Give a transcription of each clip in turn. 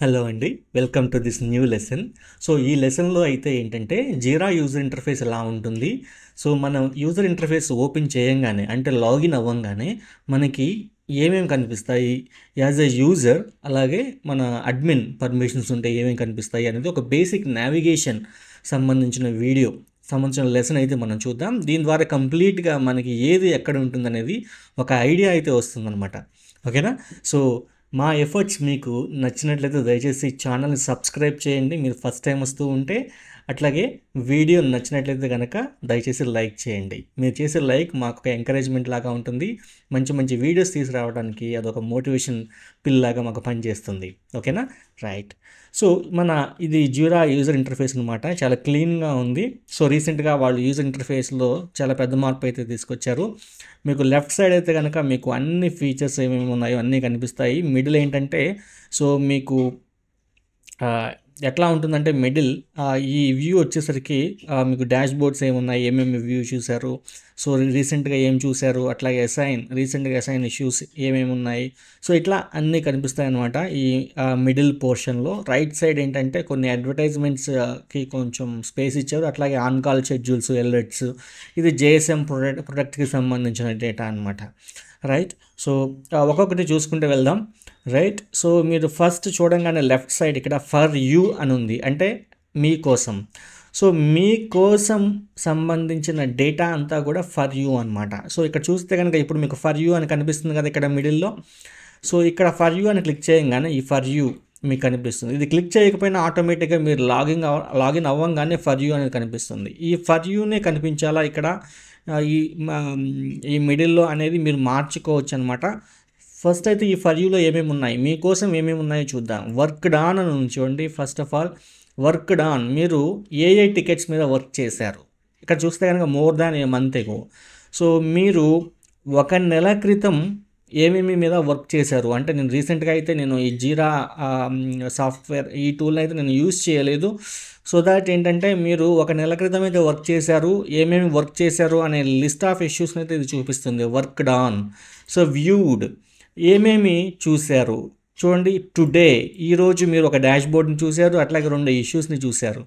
Hello అండి. Welcome to this new lesson. So, ఈ లెసన్‌లో అయితే ఏంటంటే, జీరా యూజర్ ఇంటర్ఫేస్ ఎలా ఉంటుంది? సో, మనం యూజర్ ఇంటర్ఫేస్ ఓపెన్ చేయంగానే అంటే లాగిన్ అవ్వంగానే మనకి ఏమేమి కనిపిస్తాయి? యాజ్ ఎ యూజర్ అలాగే మన అడ్మిన్ పర్మిషన్స్ ఉంటే ఏమేమి కనిపిస్తాయి అనేది ఒక బేసిక్ నావిగేషన్ సంబంధించిన సంబంధించిన లెసన్ అయితే మనం చూద్దాం. దీని ద్వారా కంప్లీట్‌గా మనకి ఏది ఎక్కడ ఉంటుందనేది ఒక ఐడియా అయితే వస్తుందనమాట. ఓకేనా? సో మా ఎఫర్ట్స్ మీకు నచ్చినట్లయితే దయచేసి ఛానల్ని సబ్స్క్రైబ్ చేయండి మీరు ఫస్ట్ టైం వస్తూ ఉంటే. అట్లాగే వీడియో నచ్చినట్లయితే కనుక దయచేసి లైక్ చేయండి. మీరు చేసే లైక్ మాకు ఒక ఎంకరేజ్మెంట్ లాగా ఉంటుంది. మంచి మంచి వీడియోస్ తీసుకురావడానికి అదొక మోటివేషన్ పిల్ లాగా మాకు పనిచేస్తుంది. ఓకేనా? రైట్. సో ఇది జిరా యూజర్ ఇంటర్ఫేస్ అనమాట. చాలా క్లీన్గా ఉంది. సో రీసెంట్గా వాళ్ళు యూజర్ ఇంటర్ఫేస్లో చాలా పెద్ద మార్పు అయితే తీసుకొచ్చారు. మీకు లెఫ్ట్ సైడ్ అయితే కనుక మీకు అన్ని ఫీచర్స్ ఏమేమి ఉన్నాయో అన్నీ కనిపిస్తాయి. మిడిల్ ఏంటంటే సో మీకు ఎట్లా ఉంటుందంటే మిడిల్ ఈ వ్యూ వచ్చేసరికి మీకు డాష్ బోర్డ్స్ ఏమున్నాయి, ఏమేమి వ్యూ చూశారు, సో రీసెంట్గా ఏం చూశారు, అట్లాగే రీసెంట్గా అసైన్ ఇష్యూస్ ఏమేమి ఉన్నాయి, సో ఇట్లా అన్నీ కనిపిస్తాయి అన్నమాట ఈ మిడిల్ పోర్షన్లో. రైట్ సైడ్ ఏంటంటే కొన్ని అడ్వర్టైజ్మెంట్స్కి కొంచెం స్పేస్ ఇచ్చారు. అట్లాగే ఆన్ కాల్ షెడ్యూల్స్, అలర్ట్స్, ఇది జేఎస్ఎం ప్రొడక్ట్కి సంబంధించిన డేటా అనమాట. రైట్. సో ఒక్కొక్కటి చూసుకుంటూ వెళ్దాం. రైట్. సో మీరు ఫస్ట్ చూడంగానే లెఫ్ట్ సైడ్ ఇక్కడ ఫర్ యూ అని ఉంది, అంటే మీకోసం. సో మీకోసం సంబంధించిన డేటా అంతా కూడా ఫర్ యూ అనమాట. సో ఇక్కడ చూస్తే కనుక ఇప్పుడు మీకు ఫర్ యూ అని కనిపిస్తుంది కదా ఇక్కడ మిడిల్లో. సో ఇక్కడ ఫర్ యూ అని క్లిక్ చేయగానే ఈ ఫర్ యూ మీకు కనిపిస్తుంది. ఇది క్లిక్ చేయకపోయినా ఆటోమేటిక్గా మీరు లాగిన్ అవ్వంగానే ఫర్ యూ అనేది కనిపిస్తుంది. ఈ ఫర్ యూనే కనిపించాలా ఇక్కడ ఈ మిడిల్లో అనేది మీరు మార్చుకోవచ్చు అనమాట. ఫస్ట్ అయితే ఈ ఫర్ యూలో ఏమేమి ఉన్నాయి, మీకోసం ఏమేమి ఉన్నాయో చూద్దాం. వర్క్ డాన్ అని ఉంది చూడండి. First of all work done, మీరు ఏ టికెట్స్ మీద వర్క్ చేశారు ఇక్కడ చూస్తే కనుక more than a month ago. So మీరు ఒక నెల క్రితం ఏమేమి మీద వర్క్ చేశారు అంటే నేను రీసెంట్గా అయితే నేను ఈ జీరా సాఫ్ట్వేర్ ఈ టూల్ని అయితే నేను యూజ్ చేయలేదు. సో దాట్ ఏంటంటే మీరు ఒక నెల క్రితం అయితే వర్క్ చేశారు, ఏమేమి వర్క్ చేశారు అనే లిస్ట్ ఆఫ్ ఇష్యూస్ని అయితే ఇది చూపిస్తుంది వర్క్ డాన్. సో వ్యూడ్, ఏమేమి చూశారు చూడండి. టుడే, ఈరోజు మీరు ఒక డాష్ బోర్డ్ని చూశారు, అట్లాగే 2 ఇష్యూస్ని చూశారు.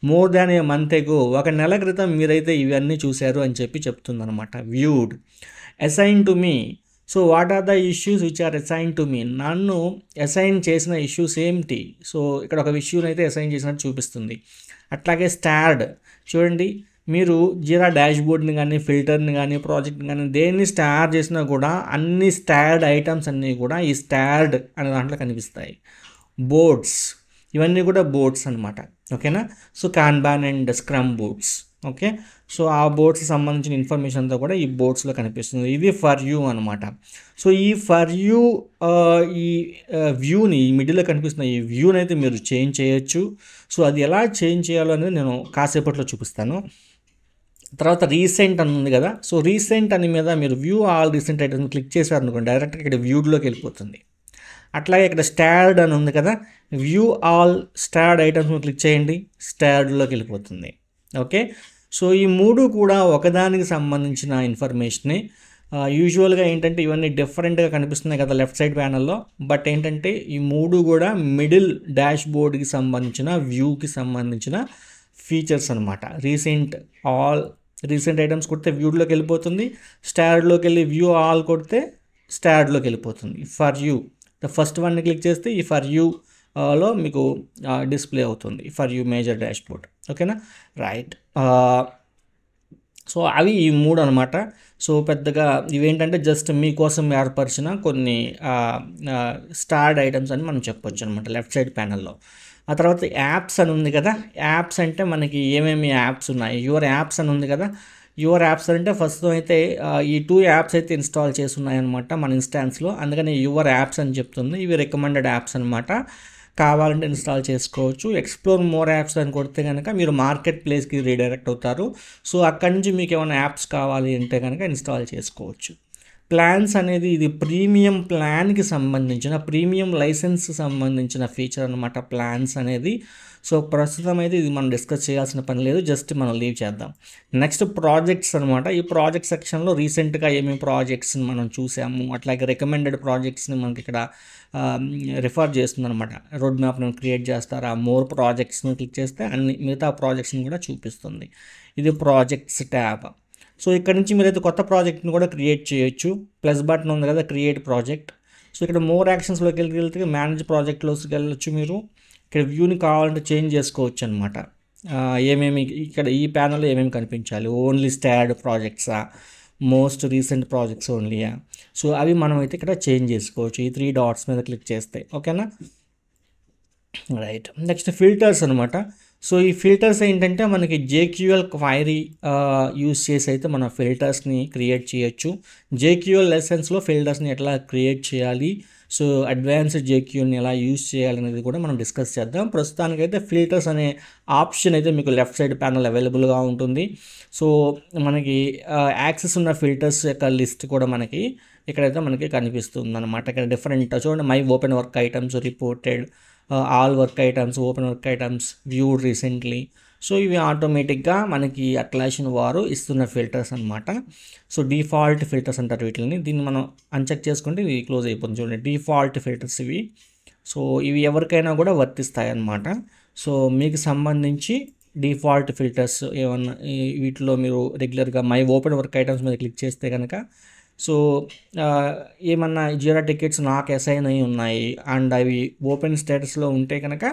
మోర్ దాన్ ఏ మంత్ ఎగో, ఒక నెల క్రితం మీరైతే ఇవన్నీ చూశారు అని చెప్తుందనమాట. Viewed. Assign to me, so what are the issues which are assign to me, నన్ను అసైన్ చేసిన ఇష్యూస్ ఏంటి. సో ఇక్కడ ఒక ఇష్యూని అయితే అసైన్ చేసినట్టు చూపిస్తుంది. అట్లాగే స్టార్డ్, చూడండి మీరు జీరా డాష్ బోర్డ్ని కానీ ఫిల్టర్ని కానీ ప్రాజెక్ట్ని కానీ దేన్ని స్టార్ చేసినా కూడా అన్ని స్టార్డ్ ఐటమ్స్ అన్నీ కూడా ఈ స్టార్డ్ అనే దాంట్లో కనిపిస్తాయి. బోర్డ్స్, ఇవన్నీ కూడా బోర్డ్స్ అనమాట. ఓకేనా? So Kanban and scrum boards. Okay. So ఆ బోర్డ్స్కి సంబంధించిన ఇన్ఫర్మేషన్ అంతా కూడా ఈ బోర్డ్స్లో కనిపిస్తుంది. ఇది ఫర్ యూ అనమాట. సో ఈ ఫర్ యూ ఈ వ్యూని, ఈ మిడిల్లో కనిపిస్తున్న ఈ వ్యూని అయితే మీరు చేంజ్ చేయొచ్చు. సో అది ఎలా చేంజ్ చేయాలో అనేది నేను కాసేపట్లో చూపిస్తాను. తర్వాత రీసెంట్ అని ఉంది కదా. సో రీసెంట్ అని మీద మీరు view all recent items click చేశారనుకోండి, డైరెక్ట్గా ఇక్కడ వ్యూడ్లోకి వెళ్ళిపోతుంది. అట్లాగే ఇక్కడ స్టార్డ్ అని ఉంది కదా, view all starved items click చేయండి, స్టార్డ్లోకి వెళ్ళిపోతుంది. ఓకే. సో ఈ 3 కూడా ఒకదానికి సంబంధించిన ఇన్ఫర్మేషనే. యూజువల్గా ఏంటంటే ఇవన్నీ డిఫరెంట్గా కనిపిస్తున్నాయి కదా లెఫ్ట్ సైడ్ ప్యానల్లో, బట్ ఏంటంటే ఈ 3 కూడా మిడిల్ డాష్ బోర్డ్కి సంబంధించిన వ్యూకి సంబంధించిన ఫీచర్స్ అనమాట. రీసెంట్ ఐటమ్స్ కొడితే వ్యూడ్లోకి వెళ్ళిపోతుంది, స్టార్డ్లోకి వెళ్ళి వ్యూ ఆల్ కొడితే స్టార్డ్లోకి వెళ్ళిపోతుంది. ఫర్ యూ ద ఫస్ట్ వన్ని క్లిక్ చేస్తే ఈ ఫర్ యూ లో మీకు డిస్ప్లే అవుతుంది for you major dash board. ఓకేనా? రైట్. సో అవి ఈ 3 అనమాట. సో పెద్దగా ఇవేంటంటే జస్ట్ మీకోసం ఏర్పరిచిన కొన్ని స్టార్డ్ ఐటమ్స్ అని మనం చెప్పొచ్చు అనమాట లెఫ్ట్ సైడ్ ప్యానల్లో. ఆ తర్వాత యాప్స్ అని ఉంది కదా. యాప్స్ అంటే మనకి ఏమేమి యాప్స్ ఉన్నాయి, యువర్ యాప్స్ అని ఉంది కదా. యువర్ యాప్స్ అంటే ఫస్ట్ అయితే ఈ 2 యాప్స్ అయితే ఇన్స్టాల్ చేసి ఉన్నాయన్నమాట మన ఇన్స్టాన్స్లో, అందుకని యువర్ యాప్స్ అని చెప్తుంది. ఇవి రికమెండెడ్ యాప్స్ అనమాట, కావాలంటే ఇన్స్టాల్ చేసుకోవచ్చు. ఎక్స్ప్లోర్ మోర్ యాప్స్ అని కొడితే కనుక మీరు మార్కెట్ ప్లేస్కి రీడైరెక్ట్ అవుతారు. సో అక్కడి నుంచి మీకు ఏమైనా యాప్స్ కావాలి అంటే కనుక ఇన్స్టాల్ చేసుకోవచ్చు. ప్లాన్స్ అనేది ఇది ప్రీమియం ప్లాన్కి సంబంధించిన ప్రీమియం లైసెన్స్ సంబంధించిన ఫీచర్ అనమాట ప్లాన్స్ అనేది. సో ప్రస్తుతం అయితే ఇది మనం డిస్కస్ చేయాల్సిన పని లేదు, జస్ట్ మనం లీవ్ చేద్దాం. నెక్స్ట్ ప్రాజెక్ట్స్ అనమాట. ఈ ప్రాజెక్ట్ సెక్షన్లో రీసెంట్గా ఏమేమి ప్రాజెక్ట్స్ని మనం చూసాము, అట్లాగే రికమెండెడ్ ప్రాజెక్ట్స్ని మనకి ఇక్కడ రిఫర్ చేస్తుంది అనమాట. రోడ్ మ్యాప్ను క్రియేట్ చేస్తారా, మోర్ ప్రాజెక్ట్స్ని క్లిక్ చేస్తే అన్ని మిగతా ప్రాజెక్ట్స్ని కూడా చూపిస్తుంది. ఇది ప్రాజెక్ట్స్ ట్యాబ్. సో ఇక్కడ నుంచి మీరైతే కొత్త ప్రాజెక్ట్ని కూడా క్రియేట్ చేయొచ్చు. ప్లస్ బటన్ ఉంది కదా, క్రియేట్ ప్రాజెక్ట్. సో ఇక్కడ మోర్ యాక్షన్స్లోకి వెళ్తే మేనేజ్ ప్రాజెక్ట్లోకి వెళ్ళొచ్చు. మీరు ఇక్కడ వ్యూని కావాలంటే చేంజ్ చేసుకోవచ్చు అనమాట. ఏమేమి ఇక్కడ ఈ ప్యానల్లో ఏమేమి కనిపించాలి, ఓన్లీ స్టాడ్ ప్రాజెక్ట్సా, మోస్ట్ రీసెంట్ ప్రాజెక్ట్స్ ఓన్లీయా. సో అవి మనం అయితే ఇక్కడ చేంజ్ చేసుకోవచ్చు ఈ 3 డాట్స్ మీద క్లిక్ చేస్తే. ఓకేనా, రైట్. నెక్స్ట్ ఫిల్టర్స్ అనమాట. సో ఈ ఫిల్టర్స్ ఏంటంటే మనకి జేక్యూఎల్ క్వైరీ యూస్ చేసి అయితే మన ఫిల్టర్స్ని క్రియేట్ చేయొచ్చు. జేక్యూఎల్ లెసన్స్లో ఫిల్టర్స్ని ఎట్లా క్రియేట్ చేయాలి, సో అడ్వాన్స్డ్ జేక్యూఎల్ని ఎలా యూస్ చేయాలనేది కూడా మనం డిస్కస్ చేద్దాం. ప్రస్తుతానికైతే ఫిల్టర్స్ అనే ఆప్షన్ అయితే మీకు లెఫ్ట్ సైడ్ ప్యానల్ అవైలబుల్గా ఉంటుంది. సో మనకి యాక్సెస్ ఉన్న ఫిల్టర్స్ యొక్క లిస్ట్ కూడా మనకి ఇక్కడైతే మనకి కనిపిస్తుంది అనమాట. ఇక్కడ డిఫరెంట్ చూడండి, my open work items, reported, all work items, open work items, viewed recently. So ఇవి ఆటోమేటిక్గా మనకి అట్లాషన్ వారు ఇస్తున్న ఫిల్టర్స్ అనమాట. సో డిఫాల్ట్ ఫిల్టర్స్ అంటారు వీటిని. దీన్ని మనం అన్చెక్ చేసుకుంటే ఇది క్లోజ్ అయిపోతుంది. చూడండి, డిఫాల్ట్ ఫిల్టర్స్ ఇవి. సో ఇవి ఎవరికైనా కూడా వర్తిస్తాయి అన్నమాట. సో మీకు సంబంధించి డిఫాల్ట్ ఫిల్టర్స్ ఏమన్నా వీటిలో మీరు రెగ్యులర్గా మై ఓపెన్ వర్క్ ఐటమ్స్ మీద క్లిక్ చేస్తే కనుక సో ఏమన్నా జీరా టికెట్స్ నాకు అసైన్ అయి ఉన్నాయి అండ్ అవి ఓపెన్ స్టేటస్లో ఉంటే కనుక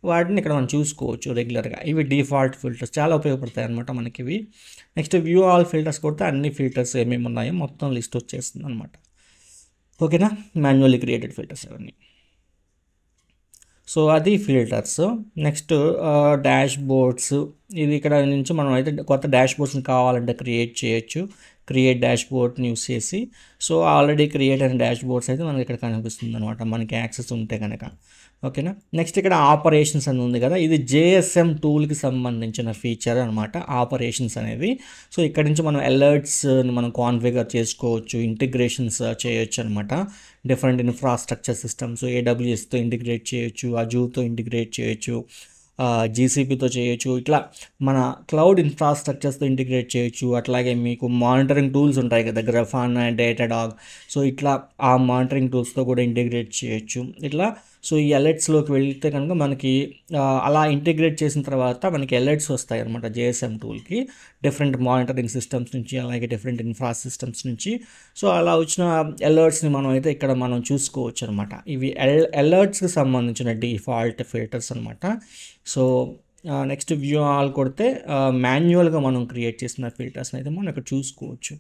వాటిని ఇక్కడ మనం చూసుకోవచ్చు రెగ్యులర్గా. ఇవి డిఫాల్ట్ ఫిల్టర్స్ చాలా ఉపయోగపడతాయి అనమాట మనకి ఇవి. నెక్స్ట్ వ్యూ ఆల్ ఫిల్టర్స్ కొడితే అన్ని ఫిల్టర్స్ ఏమేమి ఉన్నాయో మొత్తం లిస్ట్ వచ్చేస్తుంది అనమాట. ఓకేనా, మాన్యువల్లీ క్రియేటెడ్ ఫిల్టర్స్ అవన్నీ. సో అది ఫిల్టర్స్. Next dash boards. ఇది ఇక్కడ నుంచి మనం అయితే కొత్త డాష్ బోర్డ్స్ని కావాలంటే క్రియేట్ చేయొచ్చు. క్రియేట్ డాష్ బోర్డ్ని యూస్ చేసి. సో ఆల్రెడీ క్రియేట్ అయిన డాష్ బోర్డ్స్ అయితే మనకి ఇక్కడ కనిపిస్తుంది అనమాట, మనకి యాక్సెస్ ఉంటే కనుక. ఓకేనా, నెక్స్ట్ ఇక్కడ ఆపరేషన్స్ అని ఉంది కదా, ఇది JSM టూల్కి సంబంధించిన ఫీచర్ అనమాట ఆపరేషన్స్ అనేది. సో ఇక్కడ నుంచి మనం అలర్ట్స్ని మనం కాన్ఫిగర్ చేసుకోవచ్చు, ఇంటిగ్రేషన్స్ చేయొచ్చు అనమాట. డిఫరెంట్ ఇన్ఫ్రాస్ట్రక్చర్ సిస్టమ్స్, AWSతో ఇంటిగ్రేట్ చేయొచ్చు, అజూర్తో ఇంటిగ్రేట్ చేయొచ్చు, GCPతో చేయొచ్చు. ఇట్లా మన క్లౌడ్ ఇన్ఫ్రాస్ట్రక్చర్స్తో ఇంటిగ్రేట్ చేయొచ్చు. అట్లాగే మీకు మానిటరింగ్ టూల్స్ ఉంటాయి కదా, గ్రాఫాన్, డేటాడాగ్. సో ఇట్లా ఆ మానిటరింగ్ టూల్స్తో కూడా ఇంటిగ్రేట్ చేయొచ్చు ఇట్లా. సో ఈ అలర్ట్స్లోకి వెళ్తే కనుక మనకి అలా ఇంటిగ్రేట్ చేసిన తర్వాత మనకి అలర్ట్స్ వస్తాయి అనమాట JSM టూల్కి, డిఫరెంట్ మానిటరింగ్ సిస్టమ్స్ నుంచి, అలాగే డిఫరెంట్ ఇన్ఫ్రా సిస్టమ్స్ నుంచి. సో అలా వచ్చిన అలర్ట్స్ని మనం అయితే ఇక్కడ మనం చూసుకోవచ్చు అనమాట. ఇవి అలర్ట్స్కి సంబంధించిన డిఫాల్ట్ ఫిల్టర్స్ అనమాట. సో నెక్స్ట్ వ్యూ ఆల్ కొడితే మాన్యువల్గా మనం క్రియేట్ చేసిన ఫిల్టర్స్ని అయితే మనం ఇక్కడ చూసుకోవచ్చు.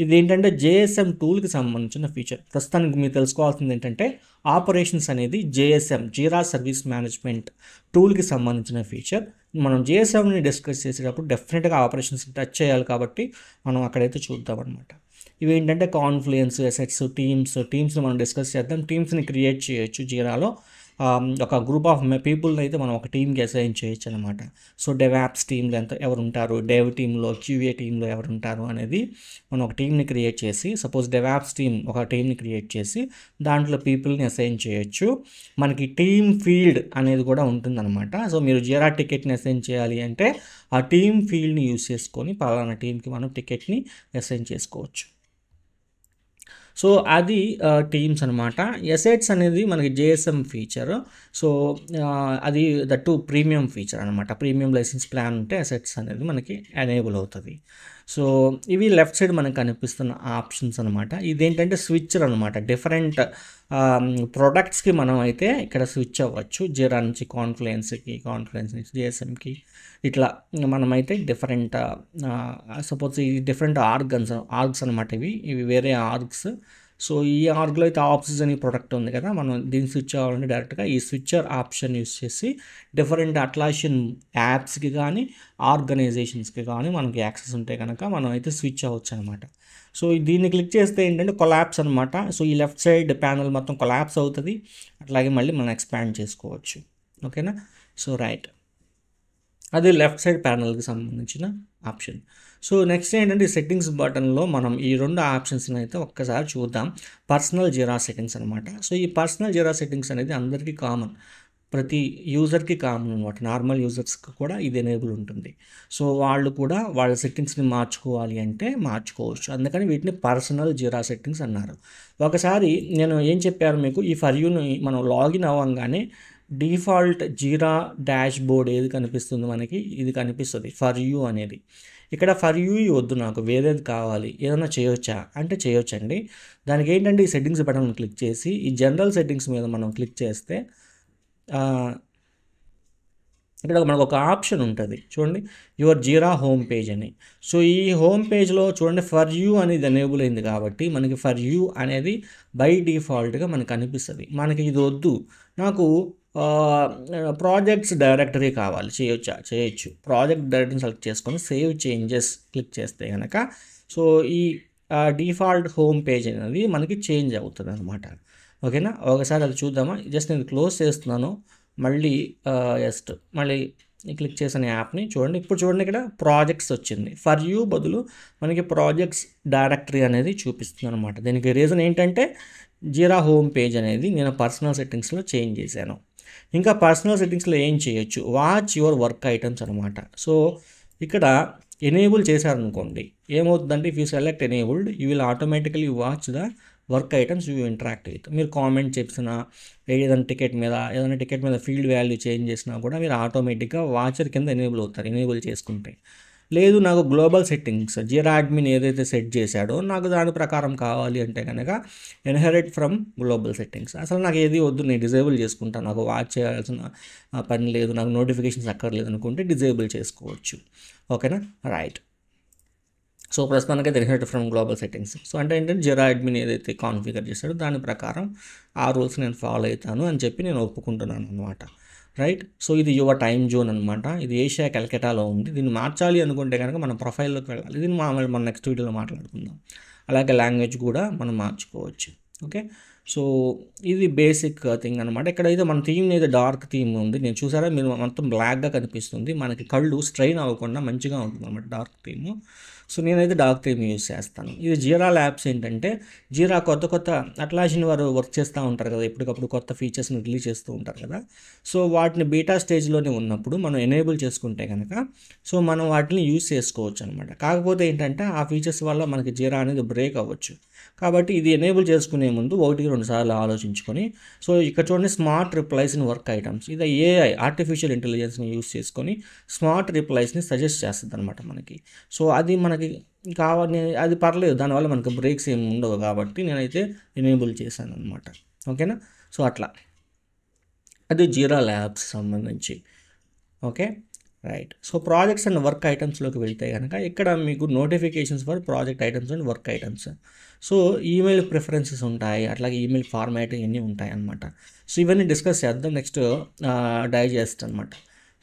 ఇది ఏంటంటే JSM టూల్కి సంబంధించిన ఫీచర్. ప్రస్తుతానికి మీరు తెలుసుకోవాల్సింది ఏంటంటే ఆపరేషన్స్ అనేది JSM జీరా సర్వీస్ మేనేజ్మెంట్ టూల్కి సంబంధించిన ఫీచర్. మనం JSMని డిస్కస్ చేసేటప్పుడు డెఫినెట్గా ఆపరేషన్స్ టచ్ చేయాలి కాబట్టి మనం అక్కడైతే చూద్దాం అనమాట. ఇవి ఏంటంటే కాన్ఫ్లుయెన్స్, అసెట్స్, టీమ్స్ని మనం డిస్కస్ చేద్దాం. టీమ్స్ని క్రియేట్ చేయొచ్చు జీరాలో. ఒక గ్రూప్ ఆఫ్ పీపుల్ని అయితే మనం ఒక టీమ్కి అసైన్ చేయొచ్చు అనమాట. సో డెవాప్స్ టీంలో ఎవరు ఉంటారు, డెవ్ టీంలో, QA టీంలో ఎవరు ఉంటారు అనేది మనం ఒక టీంని క్రియేట్ చేసి, సపోజ్ డెవాప్స్ టీం ఒక టీంని క్రియేట్ చేసి దాంట్లో పీపుల్ని అసైన్ చేయొచ్చు. మనకి టీమ్ ఫీల్డ్ అనేది కూడా ఉంటుందన్నమాట. సో మీరు జీరా టికెట్ని అసైన్ చేయాలి అంటే ఆ టీమ్ ఫీల్డ్ని యూస్ చేసుకొని పలానా టీంకి మనం టికెట్ని అసైన్ చేసుకోవచ్చు. సో అది టీమ్స్ అనమాట. ఎసెట్స్ అనేది మనకి JSM ఫీచర్. సో అది దట్టు ప్రీమియం ఫీచర్ అనమాట. ప్రీమియం లైసెన్స్ ప్లాన్ ఉంటే ఎసెట్స్ అనేది మనకి ఎనేబుల్ అవుతుంది. సో ఇవి లెఫ్ట్ సైడ్ మనకు కనిపిస్తున్న ఆప్షన్స్ అనమాట. ఇదేంటంటే స్విచ్చర్ అనమాట. డిఫరెంట్ ప్రొడక్ట్స్కి మనం అయితే ఇక్కడ స్విచ్ అవ్వచ్చు. జీరా నుంచి కాన్ఫ్లుయెన్స్ నుంచి JSMకి ఇట్లా మనమైతే డిఫరెంట్ సపోజ్ ఈ డిఫరెంట్ ఆర్గ్స్ అనమాట. ఇవి వేరే ఆర్గ్స్. సో ఈ ఆర్గ్లో అయితే ఆక్సిజన్ ఈ ప్రొడక్ట్ ఉంది కదా, మనం దీన్ని స్విచ్ అవ్వాలంటే డైరెక్ట్గా ఈ స్విచ్చర్ ఆప్షన్ యూస్ చేసి డిఫరెంట్ అట్లాషన్ యాప్స్కి కానీ ఆర్గనైజేషన్స్కి కానీ మనకి యాక్సెస్ ఉంటే కనుక మనం అయితే స్విచ్ అవ్వచ్చు అనమాట. సో దీన్ని క్లిక్ చేస్తే ఏంటంటే కొలాప్స్ అనమాట. సో ఈ లెఫ్ట్ సైడ్ ప్యానల్ మొత్తం కొలాప్స్ అవుతుంది. అట్లాగే మళ్ళీ మనం ఎక్స్పాండ్ చేసుకోవచ్చు. ఓకేనా, సో రైట్. అది లెఫ్ట్ సైడ్ ప్యానల్కి సంబంధించిన ఆప్షన్. సో నెక్స్ట్ ఏంటంటే ఈ సెట్టింగ్స్ బటన్లో మనం ఈ 2 ఆప్షన్స్ని అయితే ఒక్కసారి చూద్దాం. పర్సనల్ జిరా సెట్టింగ్స్ అనమాట. సో ఈ పర్సనల్ జిరా సెట్టింగ్స్ అనేది అందరికీ కామన్, ప్రతి యూజర్కి కామన్ అనమాట. నార్మల్ యూజర్స్కి కూడా ఇది ఎనేబుల్ ఉంటుంది. సో వాళ్ళు కూడా వాళ్ళ సెట్టింగ్స్ని మార్చుకోవాలి అంటే మార్చుకోవచ్చు. అందుకని వీటిని పర్సనల్ జిరా సెట్టింగ్స్ అన్నారు. ఒకసారి నేను ఏం చెప్పాను మీకు, ఈ ఫర్ యూని మనం లాగిన్ అవ్వగానే డిఫాల్ట్ జీరా డాష్ బోర్డ్ ఏది కనిపిస్తుంది మనకి, ఇది కనిపిస్తుంది ఫర్ యూ అనేది. ఇక్కడ ఫర్ యూ వద్దు, నాకు వేరేది కావాలి, ఏదైనా చేయొచ్చా అంటే చేయొచ్చండి. దానికి ఏంటంటే ఈ సెట్టింగ్స్ బటన్ క్లిక్ చేసి ఈ జనరల్ సెట్టింగ్స్ మీద మనం క్లిక్ చేస్తే ఇక్కడ మనకు ఒక ఆప్షన్ ఉంటుంది చూడండి, యువర్ జీరా హోమ్ పేజ్ అని. సో ఈ హోమ్ పేజ్లో చూడండి ఫర్ యూ అనేది ఎనేబుల్ అయింది కాబట్టి మనకి ఫర్ యూ అనేది బై డిఫాల్ట్గా మనకు కనిపిస్తుంది. మనకి ఇది వద్దు, నాకు ప్రాజెక్ట్స్ డైరెక్టరీ కావాలి, చేయొచ్చు. ప్రాజెక్ట్ డైరెక్టరీని సెలెక్ట్ చేసుకొని సేవ్ చేంజెస్ క్లిక్ చేస్తే కనుక సో ఈ డిఫాల్ట్ హోమ్ పేజ్ అనేది మనకి చేంజ్ అవుతుంది అనమాట. ఓకేనా, ఒకసారి అది చూద్దామా. జస్ట్ నేను క్లోజ్ చేస్తున్నాను, మళ్ళీ మళ్ళీ క్లిక్ చేసిన యాప్ని చూడండి. ఇప్పుడు చూడండి ఇక్కడ ప్రాజెక్ట్స్ వచ్చింది, ఫర్ యూ బదులు మనకి ప్రాజెక్ట్స్ డైరెక్టరీ అనేది చూపిస్తుంది అనమాట. దీనికి రీజన్ ఏంటంటే జీరా హోమ్ పేజ్ అనేది నేను పర్సనల్ సెట్టింగ్స్లో చేంజ్ చేశాను. ఇంకా పర్సనల్ సెట్టింగ్స్లో ఏం చేయొచ్చు, వాచ్ యువర్ వర్క్ ఐటమ్స్ అనమాట. సో ఇక్కడ ఎనేబుల్ చేశారనుకోండి ఏమవుతుందంటే, if you select enabled you will automatically watch the work items you interact with. మీరు కామెంట్ చేసినా ఏదైనా టికెట్ మీద ఫీల్డ్ వాల్యూ చేంజ్ చేసినా కూడా మీరు ఆటోమేటిక్గా వాచర్ కింద ఎనేబుల్ అవుతారు, ఎనేబుల్ చేసుకుంటే. లేదు నాకు గ్లోబల్ సెట్టింగ్స్ జీరా అడ్మిన్ ఏదైతే సెట్ చేశాడో నాకు దాని ప్రకారం కావాలి అంటే కనుక ఇన్హెరిట్ ఫ్రమ్ గ్లోబల్ సెట్టింగ్స్. అసలు నాకు ఏది వద్దు, నేను డిజేబుల్ చేసుకుంటాను, నాకు వాచ్ చేయాల్సిన పని లేదు, నాకు నోటిఫికేషన్స్ అక్కర్లేదు అనుకుంటే డిజేబుల్ చేసుకోవచ్చు. ఓకేనా, రైట్. సో ప్రస్తుతానికైతే inherit from global settings. So అంటే ఏంటంటే జీరా అడ్మిన్ ఏదైతే కాన్ఫిగర్ చేశాడో దాని ప్రకారం ఆ రూల్స్ నేను ఫాలో అవుతాను అని చెప్పి నేను ఒప్పుకుంటున్నాను అనమాట. రైట్. సో ఇది యువర్ టైమ్ జోన్ అనమాట. ఇది ఏషియా కల్కటాలో ఉంది. దీన్ని మార్చాలి అనుకుంటే కనుక మనం ప్రొఫైల్లోకి వెళ్ళాలి. దీన్ని మన నెక్స్ట్ వీడియోలో మాట్లాడుకుందాం. అలాగే లాంగ్వేజ్ కూడా మనం మార్చుకోవచ్చు. ఓకే, సో ఇది బేసిక్ థింగ్ అనమాట. ఇక్కడైతే మన థీమ్ అయితే డార్క్ థీమ్ ఉంది, నేను చూసారా, మీరు మొత్తం బ్లాక్గా కనిపిస్తుంది, మనకి కళ్ళు స్ట్రెయిన్ అవ్వకుండా మంచిగా ఉంటుంది అనమాట డార్క్ థీమ్. సో నేనైతే డార్క్ థీమ్ యూజ్ చేస్తాను. ఇది జీరా ల్యాబ్స్ ఏంటంటే జీరా కొత్త అట్లాసిన్ వారు వర్క్ చేస్తూ ఉంటారు కదా, ఎప్పటికప్పుడు కొత్త ఫీచర్స్ని రిలీజ్ చేస్తూ ఉంటారు కదా. సో వాటిని బీటా స్టేజ్లోనే ఉన్నప్పుడు మనం ఎనేబుల్ చేసుకుంటే కనుక సో మనం వాటిని యూజ్ చేసుకోవచ్చు అనమాట. కాకపోతే ఏంటంటే ఆ ఫీచర్స్ వల్ల మనకి జీరా అనేది బ్రేక్ అవ్వచ్చు. కాబట్టి ఇది ఎనేబుల్ చేసుకునే ముందు 1-2 సార్లు ఆలోచించుకొని, సో ఇక్కడ చూడండి smart replies in work items, ఇది ఏఐ ఆర్టిఫిషియల్ ఇంటెలిజెన్స్ని యూస్ చేసుకొని స్మార్ట్ రిప్లైస్ని సజెస్ట్ చేస్తుంది అనమాట మనకి. సో అది మనకి కావాలి, అది పర్లేదు, దానివల్ల మనకి బ్రేక్స్ ఏమి ఉండవు కాబట్టి నేనైతే ఎనేబుల్ చేశాను అనమాట. ఓకేనా, సో అట్లా అది జీరా ల్యాబ్స్ సంబంధించి. Okay, right. So projects and work ఐటమ్స్లోకి వెళ్తే కనుక ఇక్కడ మీకు notifications for project items and work items, so email preferences ఉంటాయి, అట్లాగే ఈమెయిల్ ఫార్మాట్ ఇవన్నీ ఉంటాయి అన్నమాట. సో ఇవన్నీ డిస్కస్ చేద్దాం నెక్స్ట్ డైజెస్ట్ అనమాట.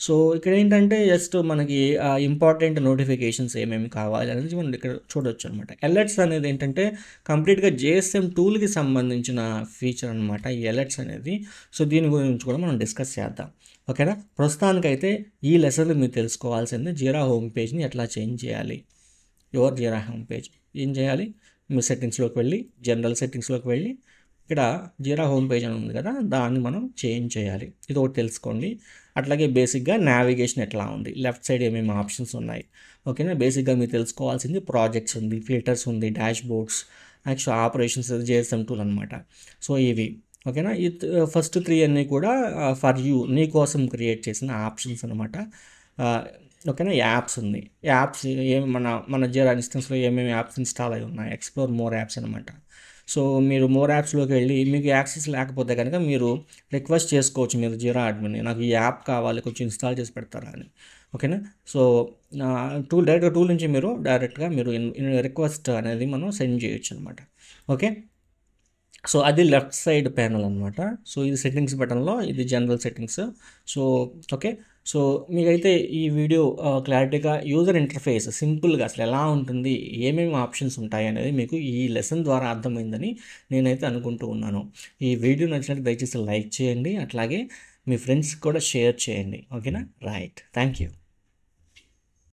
సో ఇక్కడ ఏంటంటే జస్ట్ మనకి ఇంపార్టెంట్ నోటిఫికేషన్స్ ఏమేమి కావాలి అనేది మనం ఇక్కడ చూడొచ్చు అనమాట. అలర్ట్స్ అనేది ఏంటంటే కంప్లీట్గా JSM టూల్కి సంబంధించిన ఫీచర్ అనమాట ఈ అలర్ట్స్ అనేది. సో దీని గురించి కూడా మనం డిస్కస్ చేద్దాం. ఓకేనా, ప్రస్తుతానికైతే ఈ లెసన్లో మీరు తెలుసుకోవాల్సింది జీరా హోమ్ పేజ్ని ఎట్లా చేంజ్ చేయాలి. యువర్ జీరా హోమ్ పేజ్ ఏం చేయాలి, మీ సెట్టింగ్స్లోకి వెళ్ళి జనరల్ సెట్టింగ్స్లోకి వెళ్ళి ఇక్కడ జీరా హోమ్ పేజ్ అని ఉంది కదా, దాన్ని మనం చేంజ్ చేయాలి. ఇది ఒకటి తెలుసుకోండి. అట్లాగే బేసిక్గా నావిగేషన్ ఎట్లా ఉంది, లెఫ్ట్ సైడ్ ఏమేమి ఆప్షన్స్ ఉన్నాయి. ఓకేనా, బేసిక్గా మీరు తెలుసుకోవాల్సింది ప్రాజెక్ట్స్ ఉంది, ఫిల్టర్స్ ఉంది, dash boards, next operations JSM tool అనమాట. సో ఇవి ఓకేనా. ఈ ఫస్ట్ 3 అన్నీ కూడా ఫర్ యూ నీ కోసం క్రియేట్ చేసిన ఆప్షన్స్ అనమాట. ఓకేనా, యాప్స్ ఉంది, యాప్స్ ఏమి మన జీరా ఇన్స్టెన్స్లో ఏమేమి యాప్స్ ఇన్స్టాల్ అయి ఉన్నాయి, ఎక్స్ప్లోర్ మోర్ యాప్స్ అనమాట. సో మీరు మోర్ యాప్స్లోకి వెళ్ళి మీకు యాక్సెస్ లేకపోతే కనుక మీరు రిక్వెస్ట్ చేసుకోవచ్చు, మీరు జీరా అడ్మిన్ నాకు ఈ యాప్ కావాలి కొంచెం ఇన్స్టాల్ చేసి పెడతారా అని. ఓకేనా, సో డైరెక్ట్గా టూల్ నుంచి మీరు డైరెక్ట్గా మీరు రిక్వెస్ట్ అనేది మనం సెండ్ చేయొచ్చు అనమాట. ఓకే, సో అది లెఫ్ట్ సైడ్ ప్యానల్ అనమాట. సో ఇది సెట్టింగ్స్ బటన్లో ఇది general settings. So okay, so మీకైతే ఈ వీడియో క్లారిటీగా యూజర్ ఇంటర్ఫేస్ సింపుల్గా అసలు ఎలా ఉంటుంది, ఏమేమి ఆప్షన్స్ ఉంటాయి అనేది మీకు ఈ లెసన్ ద్వారా అర్థమైందని నేనైతే అనుకుంటూ ఉన్నాను. ఈ వీడియో నచ్చినట్టు దయచేసి లైక్ చేయండి, అట్లాగే మీ ఫ్రెండ్స్కి కూడా షేర్ చేయండి. ఓకేనా, రైట్, థ్యాంక్ యూ.